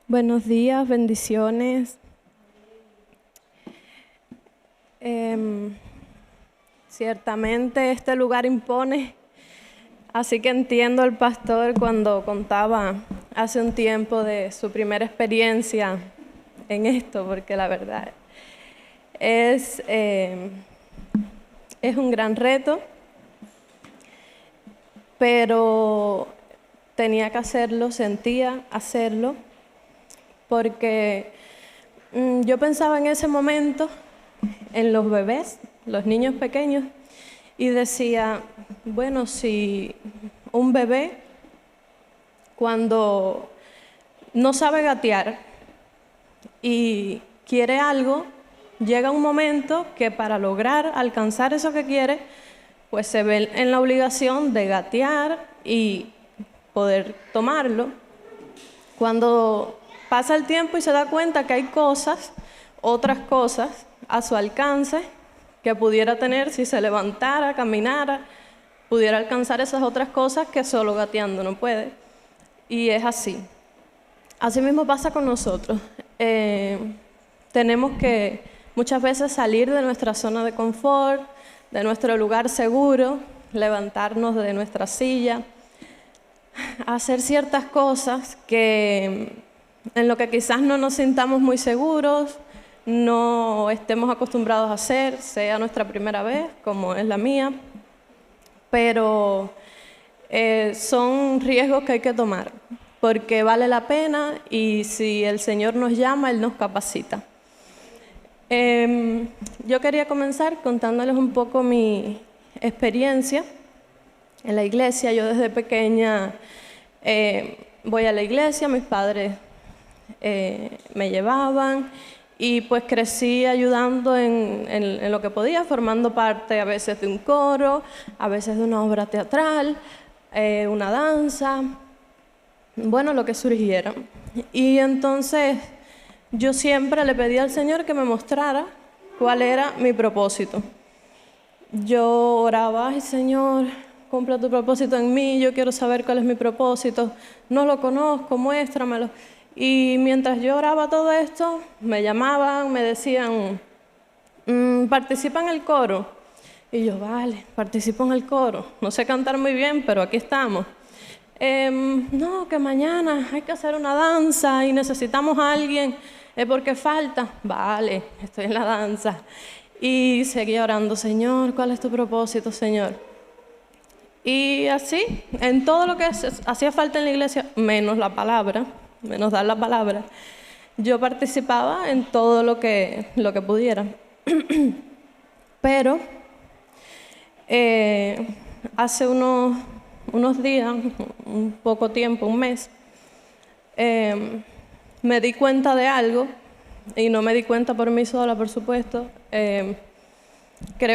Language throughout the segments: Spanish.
Buenos días, bendiciones. Ciertamente este lugar impone, así que entiendo al pastor cuando contaba hace un tiempo de su primera experiencia en esto, porque la verdad es un gran reto, pero tenía que hacerlo, sentía hacerlo, porque yo pensaba en ese momento en los bebés, los niños pequeños, y decía, bueno, si un bebé cuando no sabe gatear y quiere algo, llega un momento que para lograr alcanzar eso que quiere, pues se ve en la obligación de gatear y poder tomarlo. Cuando pasa el tiempo y se da cuenta que hay cosas, otras cosas a su alcance que pudiera tener si se levantara, caminara, pudiera alcanzar esas otras cosas que solo gateando no puede. Y es así. Así mismo pasa con nosotros. Tenemos que muchas veces salir de nuestra zona de confort, de nuestro lugar seguro, levantarnos de nuestra silla, hacer ciertas cosas que en lo que quizás no nos sintamos muy seguros, no estemos acostumbrados a hacer, sea nuestra primera vez, como es la mía, pero son riesgos que hay que tomar, porque vale la pena y si el Señor nos llama, Él nos capacita. Yo quería comenzar contándoles un poco mi experiencia en la iglesia. Yo desde pequeña voy a la iglesia, mis padres me llevaban y pues crecí ayudando en lo que podía, formando parte a veces de un coro, a veces de una obra teatral, una danza, bueno, lo que surgiera. Y entonces yo siempre le pedí al Señor que me mostrara cuál era mi propósito. Yo oraba, ay Señor, cumple tu propósito en mí, yo quiero saber cuál es mi propósito, no lo conozco, muéstramelo. Y mientras yo oraba todo esto, me llamaban, me decían, participa en el coro. Y yo, vale, participo en el coro. No sé cantar muy bien, pero aquí estamos. No, que mañana hay que hacer una danza y necesitamos a alguien porque falta. Vale, estoy en la danza. Y seguía orando, Señor, ¿cuál es tu propósito, Señor? Y así, en todo lo que hacía falta en la iglesia, menos la palabra, menos dar la palabra, yo participaba en todo lo que pudiera. Pero hace unos días, un poco tiempo, un mes, me di cuenta de algo, y no me di cuenta por mí sola, por supuesto. Creo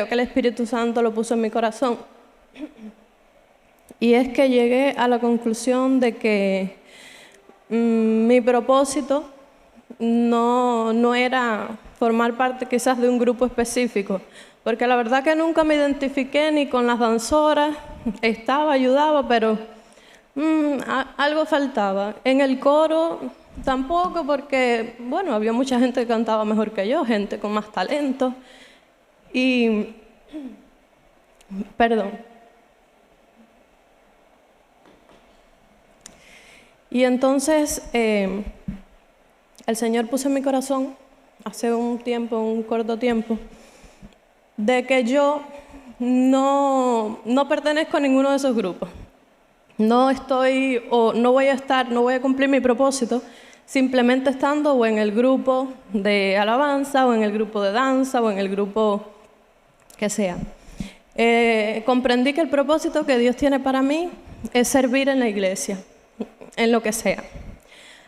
que el Espíritu Santo lo puso en mi corazón. Y es que llegué a la conclusión de que mi propósito no era formar parte quizás de un grupo específico, porque la verdad que nunca me identifiqué ni con las danzoras, ayudaba, pero algo faltaba. En el coro tampoco, porque bueno, había mucha gente que cantaba mejor que yo, gente con más talento. Y, perdón. Y entonces el Señor puso en mi corazón, hace un corto tiempo, de que yo no pertenezco a ninguno de esos grupos. No voy a cumplir mi propósito simplemente estando o en el grupo de alabanza, o en el grupo de danza, o en el grupo que sea. Comprendí que el propósito que Dios tiene para mí es servir en la iglesia, en lo que sea.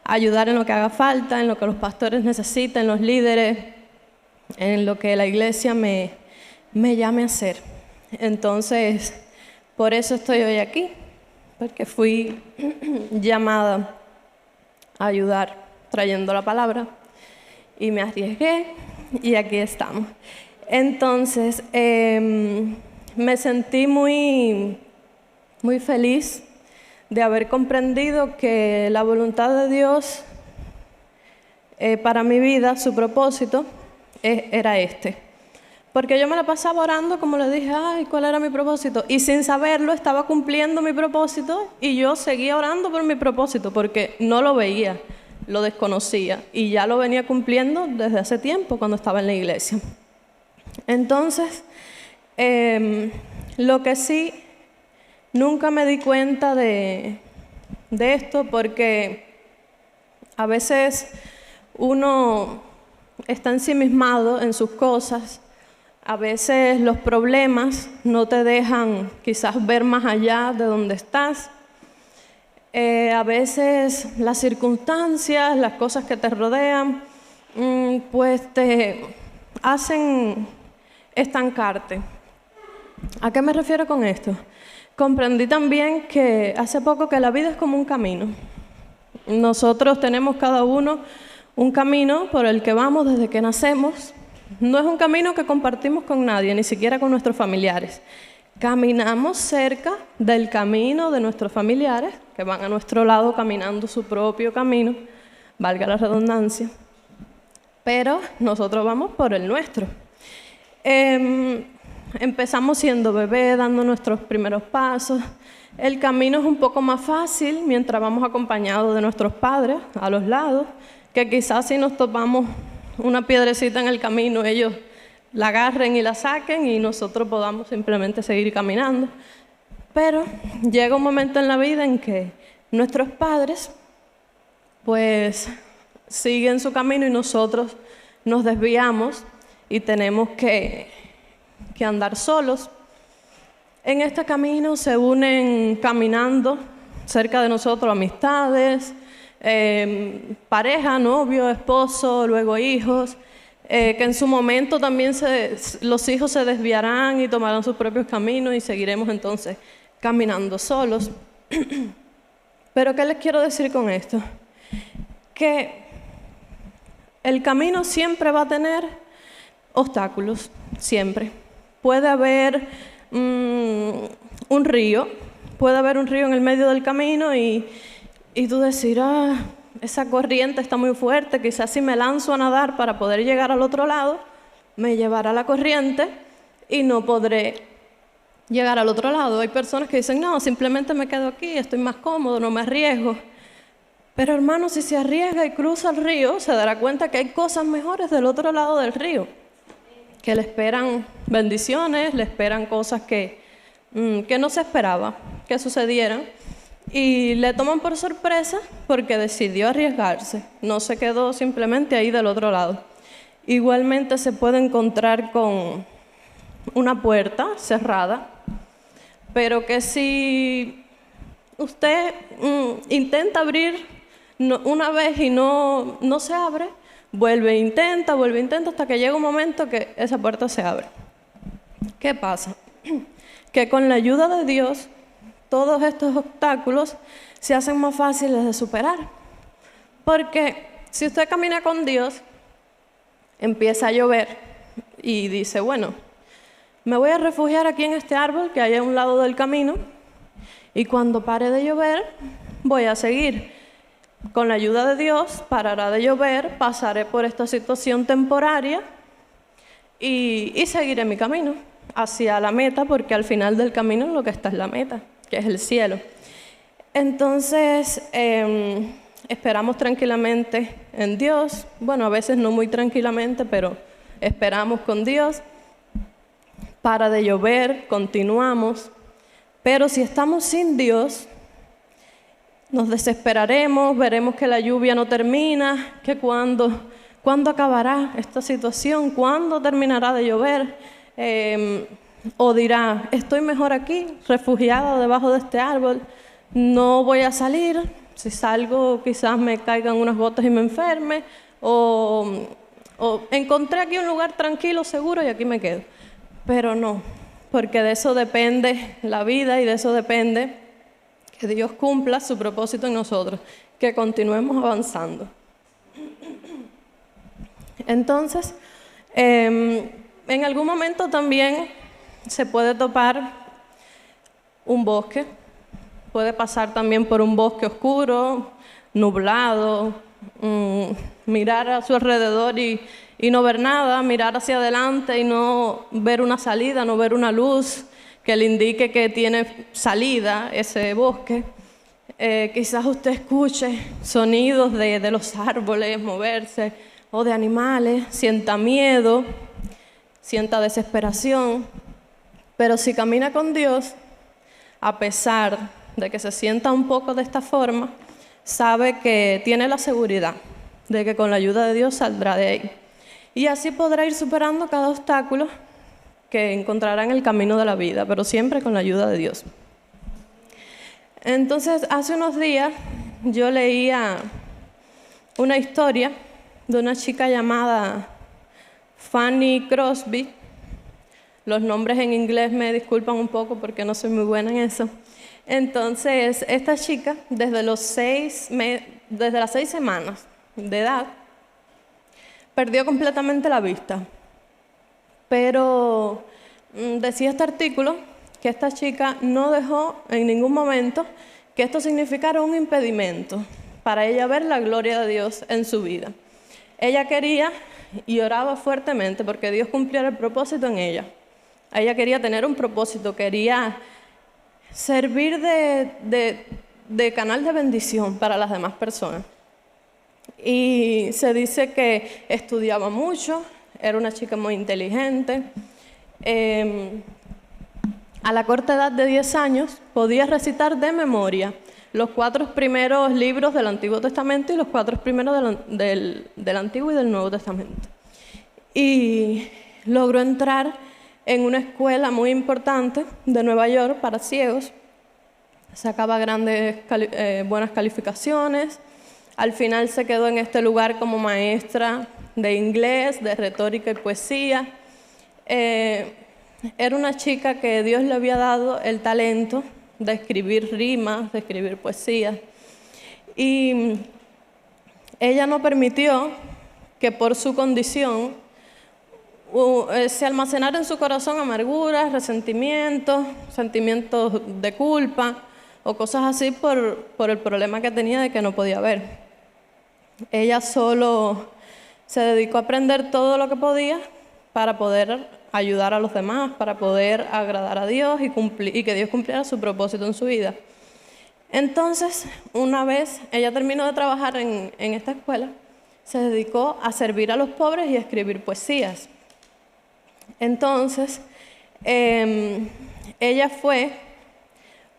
Ayudar en lo que haga falta, en lo que los pastores necesiten, los líderes, en lo que la iglesia me llame a hacer. Entonces, por eso estoy hoy aquí, porque fui llamada a ayudar trayendo la palabra y me arriesgué y aquí estamos. Entonces, me sentí muy feliz de haber comprendido que la voluntad de Dios para mi vida, su propósito era este. Porque yo me la pasaba orando, como le dije, ay, ¿cuál era mi propósito? Y sin saberlo, estaba cumpliendo mi propósito y yo seguía orando por mi propósito, porque no lo veía, lo desconocía. Y ya lo venía cumpliendo desde hace tiempo, cuando estaba en la iglesia. Entonces, lo que sí, nunca me di cuenta de esto, porque a veces uno está ensimismado en sus cosas. A veces los problemas no te dejan quizás ver más allá de donde estás. A veces las circunstancias, las cosas que te rodean, pues te hacen estancarte. ¿A qué me refiero con esto? Comprendí también que hace poco que la vida es como un camino. Nosotros tenemos cada uno un camino por el que vamos desde que nacemos. No es un camino que compartimos con nadie, ni siquiera con nuestros familiares. Caminamos cerca del camino de nuestros familiares, que van a nuestro lado caminando su propio camino, valga la redundancia, pero nosotros vamos por el nuestro. Empezamos siendo bebés, dando nuestros primeros pasos. El camino es un poco más fácil mientras vamos acompañados de nuestros padres a los lados, que quizás si nos topamos una piedrecita en el camino, ellos la agarren y la saquen y nosotros podamos simplemente seguir caminando. Pero llega un momento en la vida en que nuestros padres pues siguen su camino y nosotros nos desviamos y tenemos que andar solos. En este camino se unen caminando cerca de nosotros amistades, pareja, novio, esposo, luego hijos, que en su momento también los hijos se desviarán y tomarán sus propios caminos y seguiremos entonces caminando solos. Pero ¿qué les quiero decir con esto? Que el camino siempre va a tener obstáculos, siempre. Puede haber un río en el medio del camino y tú decir, esa corriente está muy fuerte, quizás si me lanzo a nadar para poder llegar al otro lado, me llevará la corriente y no podré llegar al otro lado. Hay personas que dicen, no, simplemente me quedo aquí, estoy más cómodo, no me arriesgo. Pero hermano, si se arriesga y cruza el río, se dará cuenta que hay cosas mejores del otro lado del río, que le esperan bendiciones, le esperan cosas que no se esperaba que sucedieran. Y le toman por sorpresa porque decidió arriesgarse, no se quedó simplemente ahí del otro lado. Igualmente se puede encontrar con una puerta cerrada, pero que si usted intenta abrir una vez y no se abre, vuelve e intenta hasta que llega un momento que esa puerta se abre. ¿Qué pasa? Que con la ayuda de Dios, todos estos obstáculos se hacen más fáciles de superar. Porque si usted camina con Dios, empieza a llover y dice, bueno, me voy a refugiar aquí en este árbol que hay a un lado del camino y cuando pare de llover, voy a seguir. Con la ayuda de Dios, parará de llover, pasaré por esta situación temporaria y seguiré mi camino hacia la meta, porque al final del camino lo que está es la meta, que es el cielo. Entonces, esperamos tranquilamente en Dios. Bueno, a veces no muy tranquilamente, pero esperamos con Dios. Para de llover, continuamos. Pero si estamos sin Dios, nos desesperaremos, veremos que la lluvia no termina, que cuándo acabará esta situación, cuándo terminará de llover. O dirá, estoy mejor aquí, refugiada debajo de este árbol, no voy a salir, si salgo quizás me caigan unas gotas y me enferme, o encontré aquí un lugar tranquilo, seguro y aquí me quedo. Pero no, porque de eso depende la vida y de eso depende que Dios cumpla su propósito en nosotros, que continuemos avanzando. Entonces, en algún momento también se puede topar un bosque, puede pasar también por un bosque oscuro, nublado, mirar a su alrededor y no ver nada, mirar hacia adelante y no ver una salida, no ver una luz que le indique que tiene salida ese bosque. Quizás usted escuche sonidos de los árboles moverse o de animales, sienta miedo, sienta desesperación, pero si camina con Dios, a pesar de que se sienta un poco de esta forma, sabe que tiene la seguridad de que con la ayuda de Dios saldrá de ahí. Y así podrá ir superando cada obstáculo que encontrará en el camino de la vida, pero siempre con la ayuda de Dios. Entonces, hace unos días yo leía una historia de una chica llamada Fanny Crosby. Los nombres en inglés me disculpan un poco porque no soy muy buena en eso. Entonces, esta chica, desde las 6 semanas de edad, perdió completamente la vista. Pero decía este artículo que esta chica no dejó en ningún momento que esto significara un impedimento para ella ver la gloria de Dios en su vida. Ella quería y oraba fuertemente porque Dios cumpliera el propósito en ella. Ella quería tener un propósito, quería servir de canal de bendición para las demás personas. Y se dice que estudiaba mucho, era una chica muy inteligente. A la corta edad de 10 años podía recitar de memoria los 4 primeros libros del Antiguo Testamento y los 4 primeros del Antiguo y del Nuevo Testamento. Y logró entrar en una escuela muy importante de Nueva York para ciegos. Sacaba buenas calificaciones. Al final se quedó en este lugar como maestra de inglés, de retórica y poesía. Era una chica que Dios le había dado el talento de escribir rimas, de escribir poesía. Y ella no permitió que por su condición se almacenara en su corazón amarguras, resentimientos, sentimientos de culpa o cosas así por el problema que tenía de que no podía ver. Ella solo se dedicó a aprender todo lo que podía para poder ayudar a los demás, para poder agradar a Dios y que Dios cumpliera su propósito en su vida. Entonces, una vez ella terminó de trabajar en esta escuela, se dedicó a servir a los pobres y a escribir poesías. Entonces, ella fue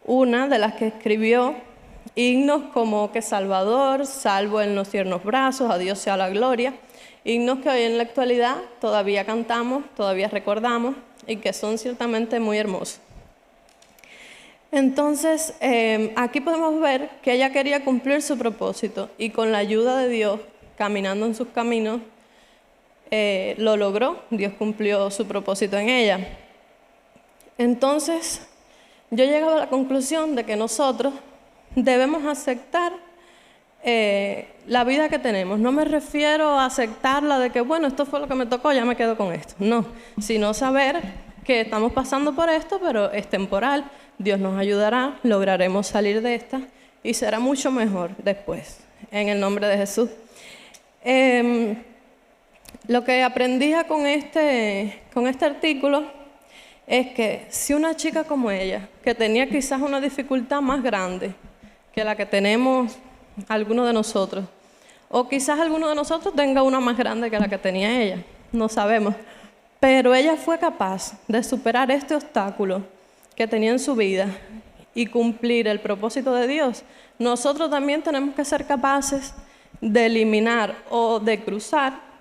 una de las que escribió himnos como que Salvador, salvo en los tiernos brazos, a Dios sea la gloria, himnos que hoy en la actualidad todavía cantamos, todavía recordamos y que son ciertamente muy hermosos. Entonces, aquí podemos ver que ella quería cumplir su propósito y con la ayuda de Dios, caminando en sus caminos, lo logró. Dios cumplió su propósito en ella. Entonces, yo he llegado a la conclusión de que nosotros debemos aceptar la vida que tenemos. No me refiero a aceptarla de que, bueno, esto fue lo que me tocó, ya me quedo con esto. No, sino saber que estamos pasando por esto, pero es temporal. Dios nos ayudará, lograremos salir de esta y será mucho mejor después, en el nombre de Jesús. Lo que aprendí con este artículo es que si una chica como ella, que tenía quizás una dificultad más grande que la que tenemos algunos de nosotros, o quizás alguno de nosotros tenga una más grande que la que tenía ella, no sabemos, pero ella fue capaz de superar este obstáculo que tenía en su vida y cumplir el propósito de Dios. Nosotros también tenemos que ser capaces de eliminar o de cruzar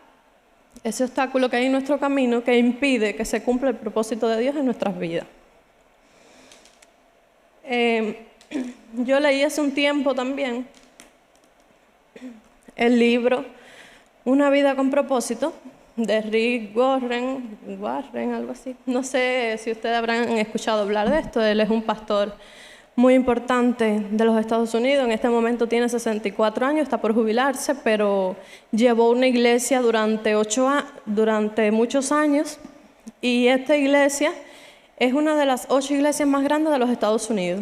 ese obstáculo que hay en nuestro camino que impide que se cumpla el propósito de Dios en nuestras vidas. Yo leí hace un tiempo también el libro Una vida con propósito, de Rick Warren, algo así. No sé si ustedes habrán escuchado hablar de esto. Él es un pastor muy importante de los Estados Unidos. En este momento tiene 64 años, está por jubilarse, pero llevó una iglesia durante muchos años. Y esta iglesia es una de las 8 iglesias más grandes de los Estados Unidos.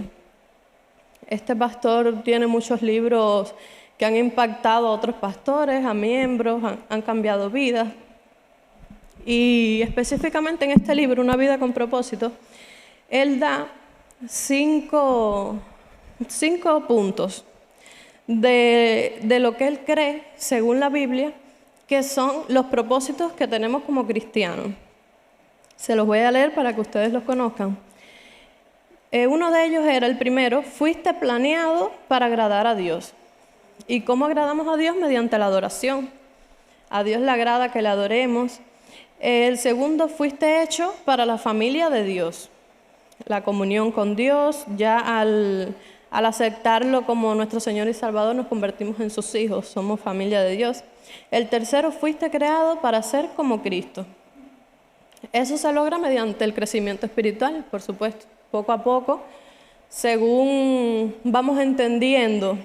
Este pastor tiene muchos libros que han impactado a otros pastores, a miembros, han cambiado vidas. Y específicamente en este libro, Una vida con propósito, él da cinco puntos de lo que él cree, según la Biblia, que son los propósitos que tenemos como cristianos. Se los voy a leer para que ustedes los conozcan. Uno de ellos era el primero: fuiste planeado para agradar a Dios. ¿Y cómo agradamos a Dios? Mediante la adoración. A Dios le agrada que le adoremos. El segundo: fuiste hecho para la familia de Dios. La comunión con Dios, ya al aceptarlo como nuestro Señor y Salvador, nos convertimos en sus hijos, somos familia de Dios. El tercero: fuiste creado para ser como Cristo. Eso se logra mediante el crecimiento espiritual, por supuesto. Poco a poco, según vamos entendiendo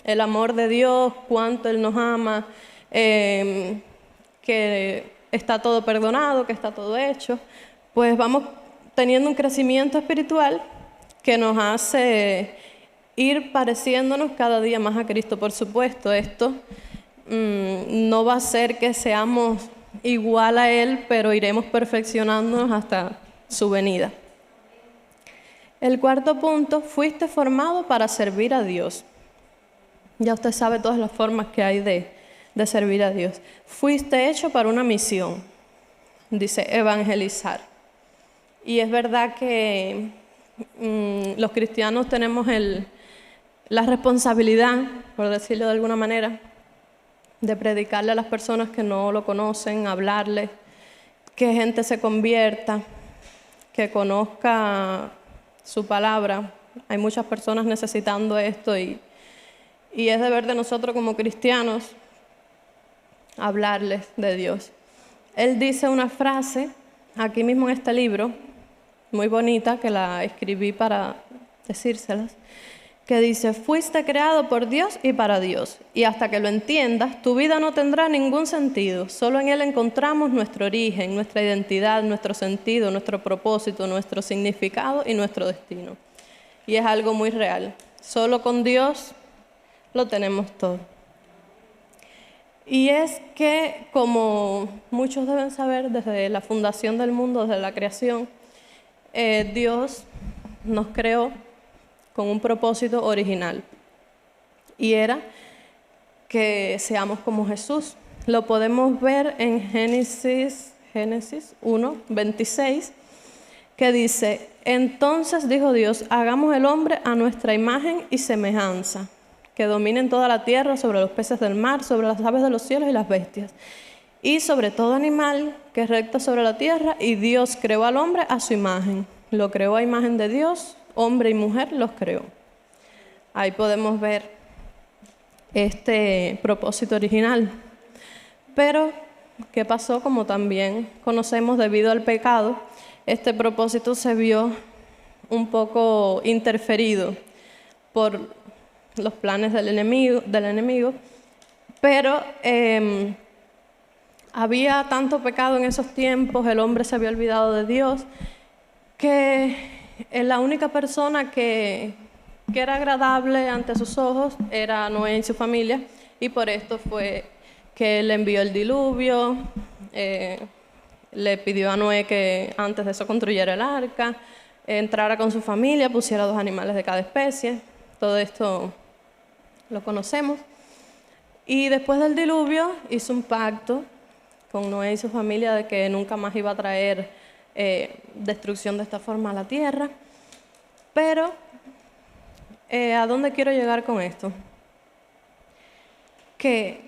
el amor de Dios, cuánto Él nos ama, que está todo perdonado, que está todo hecho, pues vamos teniendo un crecimiento espiritual que nos hace ir pareciéndonos cada día más a Cristo. Por supuesto, esto no va a ser que seamos igual a Él, pero iremos perfeccionándonos hasta su venida. El cuarto punto: fuiste formado para servir a Dios. Ya usted sabe todas las formas que hay de servir a Dios. Fuiste hecho para una misión, dice, evangelizar. Y es verdad que los cristianos tenemos la responsabilidad, por decirlo de alguna manera, de predicarle a las personas que no lo conocen, hablarles, que gente se convierta, que conozca su palabra. Hay muchas personas necesitando esto y es deber de nosotros como cristianos hablarles de Dios. Él dice una frase aquí mismo en este libro, muy bonita, que la escribí para decírselas, que dice: fuiste creado por Dios y para Dios, y hasta que lo entiendas, tu vida no tendrá ningún sentido. Solo en Él encontramos nuestro origen, nuestra identidad, nuestro sentido, nuestro propósito, nuestro significado y nuestro destino. Y es algo muy real. Solo con Dios lo tenemos todo. Y es que, como muchos deben saber, desde la fundación del mundo, desde la creación, Dios nos creó con un propósito original, y era que seamos como Jesús. Lo podemos ver en Génesis 1:26, que dice: entonces dijo Dios, hagamos el hombre a nuestra imagen y semejanza, que dominen toda la tierra, sobre los peces del mar, sobre las aves de los cielos y las bestias, y sobre todo animal que recta sobre la tierra. Y Dios creó al hombre a su imagen, lo creó a imagen de Dios, hombre y mujer los creó. Ahí podemos ver este propósito original. Pero, ¿qué pasó? Como también conocemos, debido al pecado, este propósito se vio un poco interferido por los planes del enemigo. Pero había tanto pecado en esos tiempos, el hombre se había olvidado de Dios, que la única persona que era agradable ante sus ojos era Noé y su familia, y por esto fue que él envió el diluvio, le pidió a Noé que antes de eso construyera el arca, entrara con su familia, pusiera 2 animales de cada especie. Todo esto lo conocemos. Y después del diluvio hizo un pacto con Noé y su familia de que nunca más iba a traer destrucción de esta forma a la tierra. Pero, ¿a dónde quiero llegar con esto? Que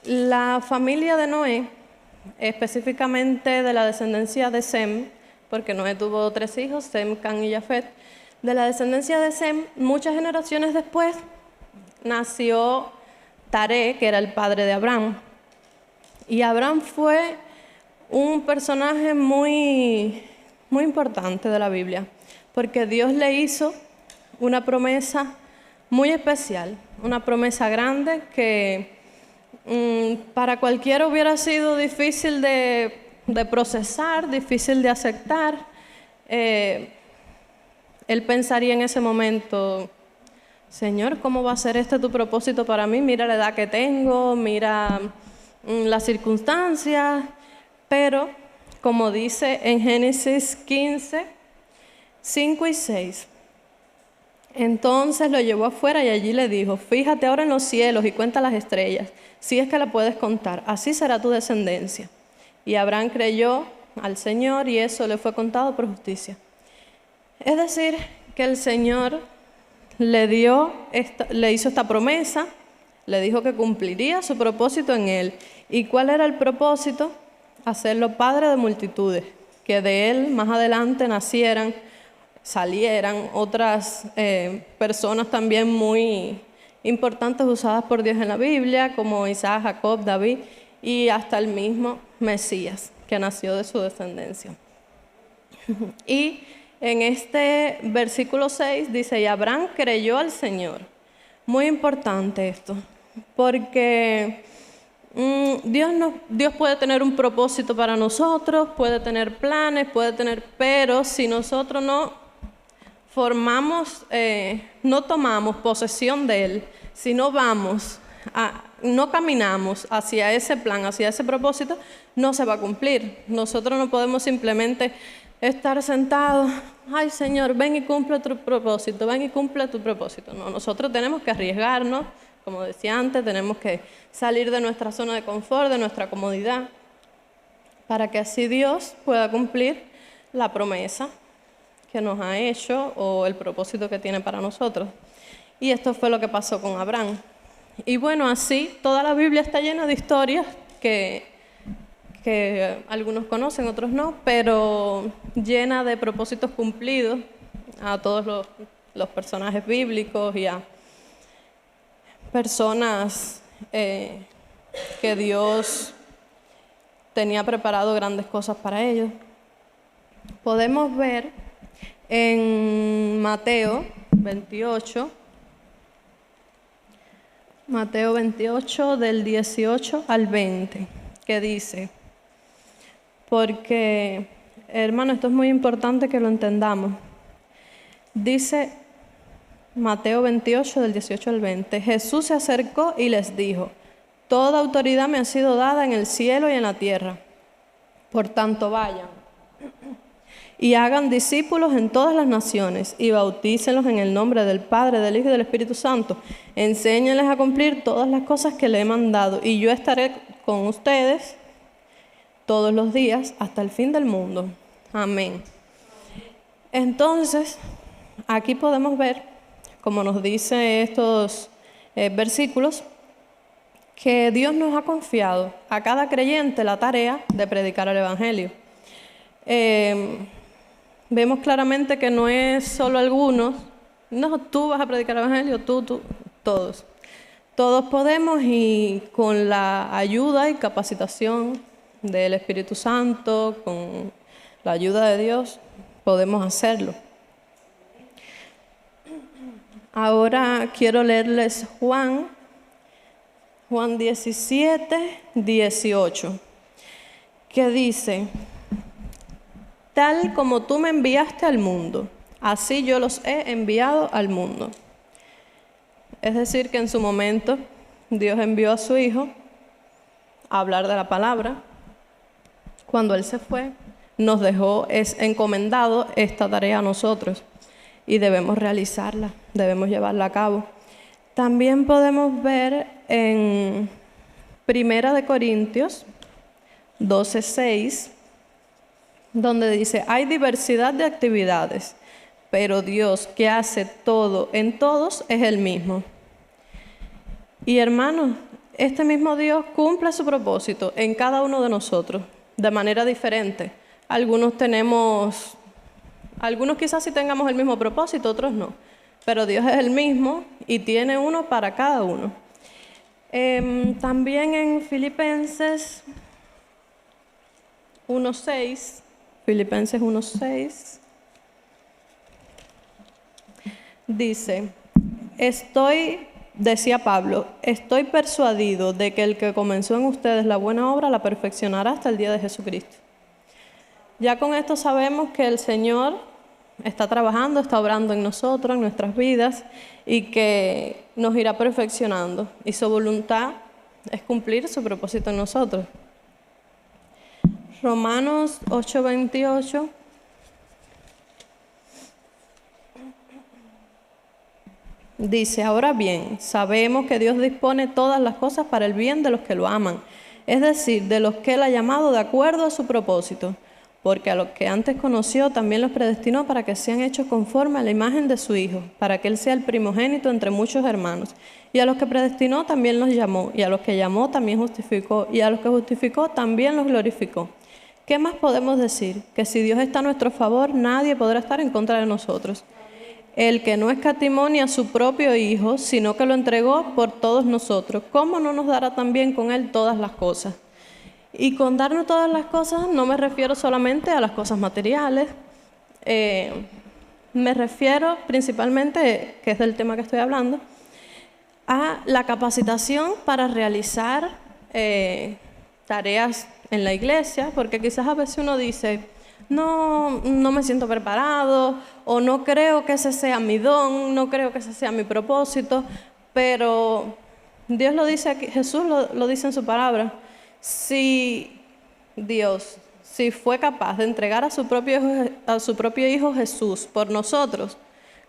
la familia de Noé, específicamente de la descendencia de Sem, porque Noé tuvo 3 hijos, Sem, Cam y Jafet, de la descendencia de Sem, muchas generaciones después, nació Taré, que era el padre de Abraham. Y Abraham fue un personaje muy importante de la Biblia, porque Dios le hizo una promesa muy especial, una promesa grande que para cualquiera hubiera sido difícil de procesar, difícil de aceptar. Él pensaría en ese momento: Señor, ¿cómo va a ser este tu propósito para mí? Mira la edad que tengo, mira las circunstancias. Pero, como dice en Génesis 15, 5 y 6, entonces lo llevó afuera y allí le dijo: fíjate ahora en los cielos y cuenta las estrellas, si es que la puedes contar, así será tu descendencia. Y Abraham creyó al Señor y eso le fue contado por justicia. Es decir, que el Señor le hizo esta promesa, le dijo que cumpliría su propósito en él. ¿Y cuál era el propósito? Hacerlo padre de multitudes, que de él más adelante salieran otras personas también muy importantes usadas por Dios en la Biblia, como Isaac, Jacob, David y hasta el mismo Mesías, que nació de su descendencia. Y en este versículo 6 dice: y Abraham creyó al Señor. Muy importante esto, porque Dios puede tener un propósito para nosotros, puede tener planes, pero si nosotros no no tomamos posesión de Él, si no no caminamos hacia ese plan, hacia ese propósito, no se va a cumplir. Nosotros no podemos simplemente estar sentados: ay Señor, ven y cumple tu propósito, ven y cumple tu propósito. No, nosotros tenemos que arriesgarnos, como decía antes, tenemos que salir de nuestra zona de confort, de nuestra comodidad, para que así Dios pueda cumplir la promesa que nos ha hecho o el propósito que tiene para nosotros. Y esto fue lo que pasó con Abraham. Y bueno, así toda la Biblia está llena de historias que algunos conocen, otros no, pero llena de propósitos cumplidos a todos los personajes bíblicos y a personas que Dios tenía preparado grandes cosas para ellos. Podemos ver en Mateo 28, del 18 al 20, que dice, porque, hermano, esto es muy importante que lo entendamos. Dice Mateo 28, del 18 al 20, Jesús se acercó y les dijo: toda autoridad me ha sido dada en el cielo y en la tierra. Por tanto, vayan y hagan discípulos en todas las naciones y bautícenlos en el nombre del Padre, del Hijo y del Espíritu Santo. Enséñenles a cumplir todas las cosas que les he mandado, y yo estaré con ustedes todos los días hasta el fin del mundo. Amén. Entonces, aquí podemos ver, como nos dice estos versículos, que Dios nos ha confiado a cada creyente la tarea de predicar el Evangelio. Vemos claramente que no es solo algunos, no, tú vas a predicar el Evangelio, tú, todos. Todos podemos, y con la ayuda y capacitación del Espíritu Santo, con la ayuda de Dios, podemos hacerlo. Ahora quiero leerles Juan 17, 18, que dice: tal como tú me enviaste al mundo, así yo los he enviado al mundo. Es decir, que en su momento Dios envió a su Hijo a hablar de la palabra. Cuando Él se fue, nos dejó encomendado esta tarea a nosotros y debemos realizarla, debemos llevarla a cabo. También podemos ver en 1 Corintios 12, 6, donde dice: hay diversidad de actividades, pero Dios, que hace todo en todos, es el mismo. Y hermanos, este mismo Dios cumple su propósito en cada uno de nosotros de manera diferente. Algunos quizás sí tengamos el mismo propósito, otros no, pero Dios es el mismo y tiene uno para cada uno. También en Filipenses 1:6, Filipenses 1:6, dice: decía Pablo, estoy persuadido de que el que comenzó en ustedes la buena obra la perfeccionará hasta el día de Jesucristo. Ya con esto sabemos que el Señor está trabajando, está obrando en nosotros, en nuestras vidas, y que nos irá perfeccionando. Y su voluntad es cumplir su propósito en nosotros. Romanos 8:28. Dice, ahora bien, sabemos que Dios dispone todas las cosas para el bien de los que lo aman, es decir, de los que Él ha llamado de acuerdo a su propósito, porque a los que antes conoció también los predestinó para que sean hechos conforme a la imagen de su Hijo, para que Él sea el primogénito entre muchos hermanos. Y a los que predestinó también los llamó, y a los que llamó también justificó, y a los que justificó también los glorificó. ¿Qué más podemos decir? Que si Dios está a nuestro favor, nadie podrá estar en contra de nosotros. El que no escatimó a su propio Hijo, sino que lo entregó por todos nosotros, ¿cómo no nos dará también con Él todas las cosas? Y con darnos todas las cosas no me refiero solamente a las cosas materiales, me refiero principalmente, que es del tema que estoy hablando, a la capacitación para realizar tareas en la iglesia, porque quizás a veces uno dice, no me siento preparado, o no creo que ese sea mi don, no creo que ese sea mi propósito, pero Dios lo dice aquí, Jesús lo dice en su palabra. Si Dios, si fue capaz de entregar a su propio Hijo Jesús por nosotros,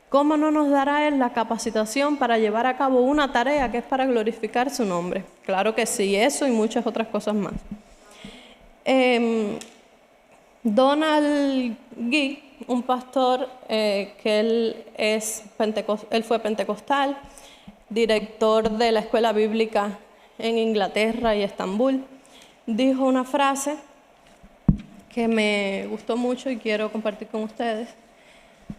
¿cómo no nos dará Él la capacitación para llevar a cabo una tarea que es para glorificar su nombre? Claro que sí, eso y muchas otras cosas más. Donald Gee, un pastor que él fue pentecostal, director de la escuela bíblica en Inglaterra y Estambul, dijo una frase que me gustó mucho y quiero compartir con ustedes,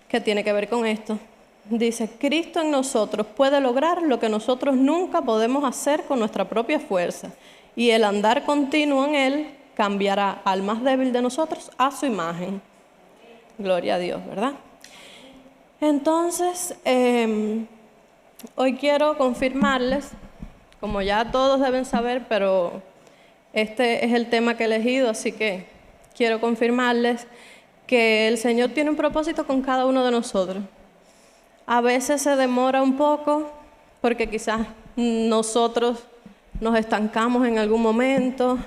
que tiene que ver con esto. Dice, Cristo en nosotros puede lograr lo que nosotros nunca podemos hacer con nuestra propia fuerza, y el andar continuo en Él cambiará al más débil de nosotros a su imagen. Gloria a Dios, ¿verdad? Entonces, hoy quiero confirmarles, como ya todos deben saber, pero este es el tema que he elegido, así que quiero confirmarles que el Señor tiene un propósito con cada uno de nosotros. A veces se demora un poco porque quizás nosotros nos estancamos en algún momento,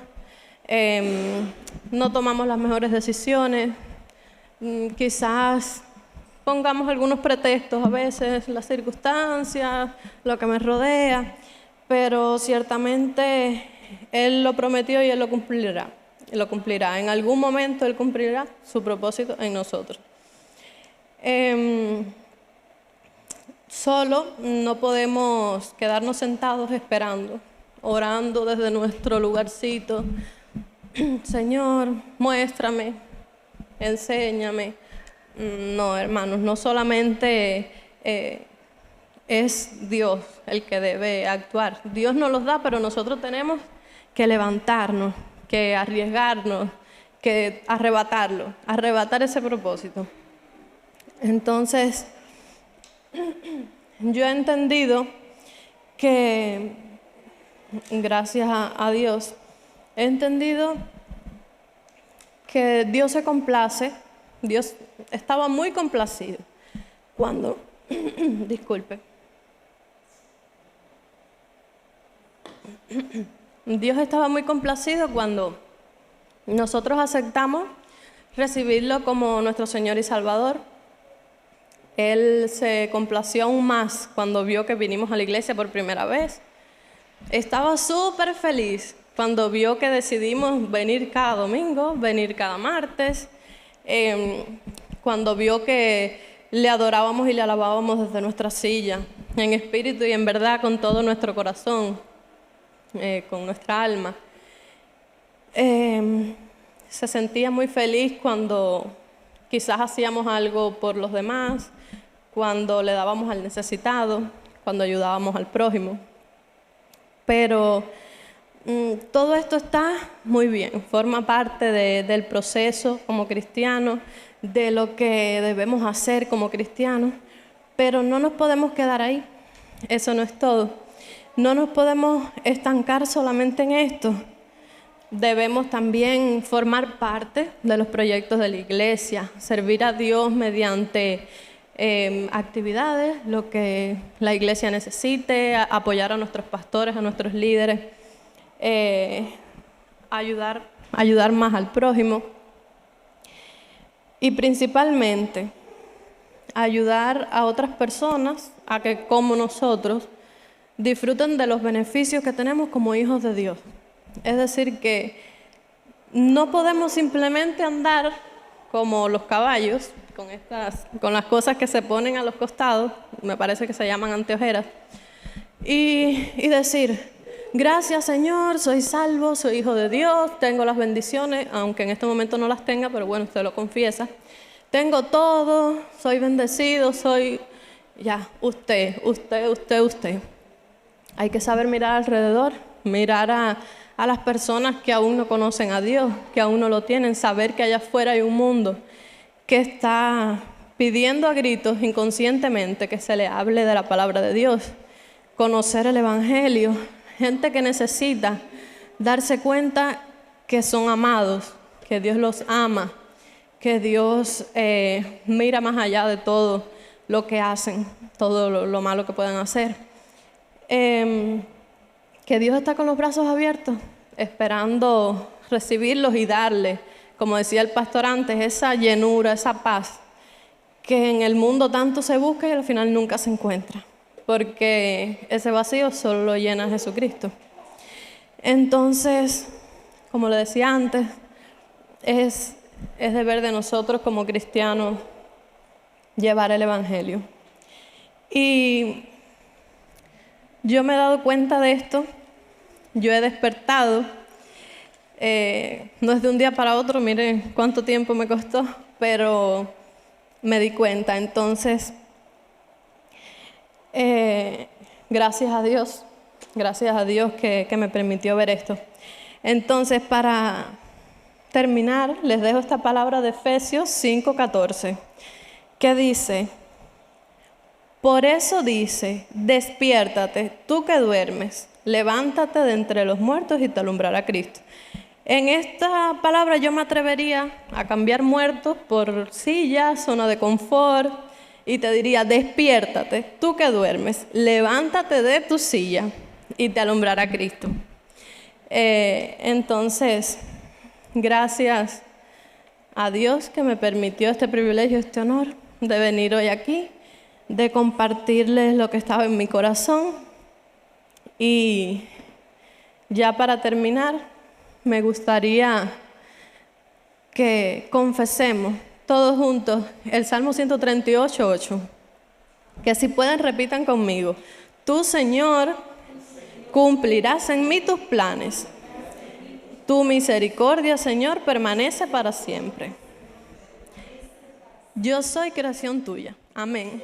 no tomamos las mejores decisiones, quizás pongamos algunos pretextos a veces, las circunstancias, lo que me rodea, pero ciertamente Él lo prometió y Él lo cumplirá. Lo cumplirá. En algún momento Él cumplirá su propósito en nosotros. Solo no podemos quedarnos sentados esperando, orando desde nuestro lugarcito. Señor, muéstrame, enséñame. No, hermanos, no solamente es Dios el que debe actuar. Dios nos los da, pero nosotros tenemos que levantarnos, que arriesgarnos, que arrebatar ese propósito. Entonces, yo he entendido que, gracias a Dios, he entendido que Dios se complace, Dios estaba muy complacido cuando, disculpe, Dios estaba muy complacido cuando nosotros aceptamos recibirlo como nuestro Señor y Salvador. Él se complació aún más cuando vio que vinimos a la iglesia por primera vez. Estaba súper feliz cuando vio que decidimos venir cada domingo, venir cada martes, cuando vio que le adorábamos y le alabábamos desde nuestra silla, en espíritu y en verdad, con todo nuestro corazón, con nuestra alma. Se sentía muy feliz cuando quizás hacíamos algo por los demás, cuando le dábamos al necesitado, cuando ayudábamos al prójimo. Pero todo esto está muy bien, forma parte del proceso como cristianos, de lo que debemos hacer como cristianos, pero no nos podemos quedar ahí, eso no es todo. No nos podemos estancar solamente en esto. debemos también formar parte de los proyectos de la iglesia, servir a Dios mediante actividades, lo que la iglesia necesite, apoyar a nuestros pastores, a nuestros líderes, ayudar más al prójimo y principalmente ayudar a otras personas a que, como nosotros, disfruten de los beneficios que tenemos como hijos de Dios. Es decir, que no podemos simplemente andar como los caballos, con las cosas que se ponen a los costados, me parece que se llaman anteojeras, y decir, gracias Señor, soy salvo, soy hijo de Dios, tengo las bendiciones, aunque en este momento no las tenga, pero bueno, usted lo confiesa. Tengo todo, soy bendecido, soy... Ya, usted. Hay que saber mirar alrededor, mirar a las personas que aún no conocen a Dios, que aún no lo tienen, saber que allá afuera hay un mundo que está pidiendo a gritos inconscientemente que se le hable de la palabra de Dios, conocer el Evangelio, gente que necesita darse cuenta que son amados, que Dios los ama, que Dios mira más allá de todo lo que hacen, todo lo malo que puedan hacer. Que Dios está con los brazos abiertos, esperando recibirlos y darle, como decía el pastor antes, esa llenura, esa paz, que en el mundo tanto se busca y al final nunca se encuentra, porque ese vacío solo lo llena Jesucristo. Entonces, como le decía antes, es deber de nosotros como cristianos llevar el Evangelio. Y yo me he dado cuenta de esto, yo he despertado, no es de un día para otro, miren cuánto tiempo me costó, pero me di cuenta. Entonces, gracias a Dios que me permitió ver esto. Entonces, para terminar, les dejo esta palabra de Efesios 5:14, que dice: por eso dice, despiértate, tú que duermes, levántate de entre los muertos y te alumbrará Cristo. En esta palabra yo me atrevería a cambiar muertos por sillas, zona de confort, y te diría, despiértate, tú que duermes, levántate de tu silla y te alumbrará Cristo. Entonces, gracias a Dios que me permitió este privilegio, este honor de venir hoy aquí, de compartirles lo que estaba en mi corazón. Y ya para terminar, me gustaría que confesemos todos juntos el Salmo 138:8, que si pueden repitan conmigo: tú, Señor, cumplirás en mí tus planes, tu misericordia, Señor, permanece para siempre. Yo soy creación tuya. Amén.